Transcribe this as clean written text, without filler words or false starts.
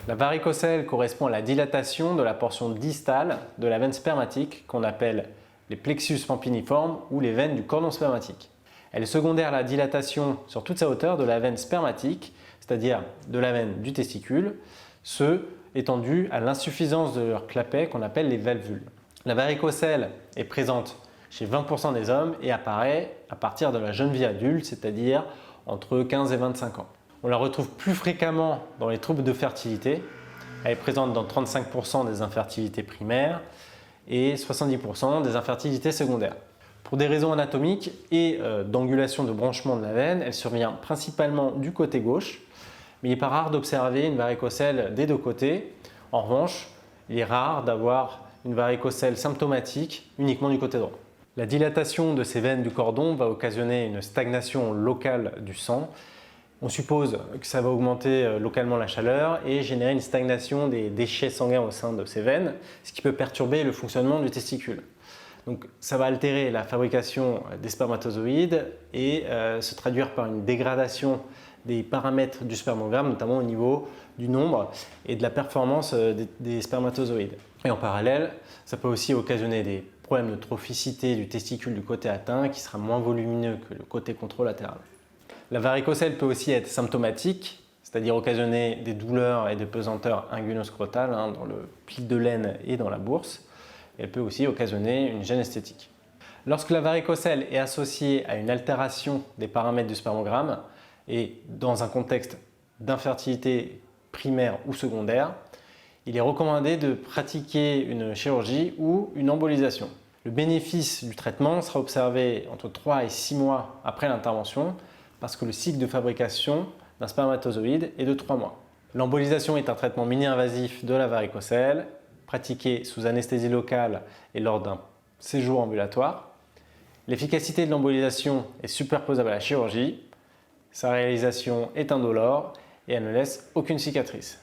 La varicocèle correspond à la dilatation de la portion distale de la veine spermatique qu'on appelle les plexus pampiniformes ou les veines du cordon spermatique. Elle est secondaire à la dilatation sur toute sa hauteur de la veine spermatique, c'est-à-dire de la veine du testicule, ce étant dû à l'insuffisance de leur clapet qu'on appelle les valvules. La varicocèle est présente chez 20% des hommes et apparaît à partir de la jeune vie adulte, c'est-à-dire entre 15 et 25 ans. On la retrouve plus fréquemment dans les troubles de fertilité. Elle est présente dans 35% des infertilités primaires et 70% des infertilités secondaires. Pour des raisons anatomiques et d'angulation de branchement de la veine, elle survient principalement du côté gauche, mais il n'est pas rare d'observer une varicocèle des deux côtés. En revanche, il est rare d'avoir une varicocèle symptomatique uniquement du côté droit. La dilatation de ces veines du cordon va occasionner une stagnation locale du sang. On suppose que ça va augmenter localement la chaleur et générer une stagnation des déchets sanguins au sein de ces veines, ce qui peut perturber le fonctionnement du testicule. Donc ça va altérer la fabrication des spermatozoïdes et se traduire par une dégradation des paramètres du spermogramme, notamment au niveau du nombre et de la performance des spermatozoïdes. Et en parallèle, ça peut aussi occasionner des problèmes de trophicité du testicule du côté atteint qui sera moins volumineux que le côté contralatéral. La varicocèle peut aussi être symptomatique, c'est-à-dire occasionner des douleurs et des pesanteurs inguinoscrotales dans le pli de l'aine et dans la bourse. Elle peut aussi occasionner une gêne esthétique. Lorsque la varicocèle est associée à une altération des paramètres du spermogramme et dans un contexte d'infertilité primaire ou secondaire, il est recommandé de pratiquer une chirurgie ou une embolisation. Le bénéfice du traitement sera observé entre 3 et 6 mois après l'intervention parce que le cycle de fabrication d'un spermatozoïde est de 3 mois. L'embolisation est un traitement mini-invasif de la varicocèle, pratiqué sous anesthésie locale et lors d'un séjour ambulatoire. L'efficacité de l'embolisation est superposable à la chirurgie. Sa réalisation est indolore et elle ne laisse aucune cicatrice.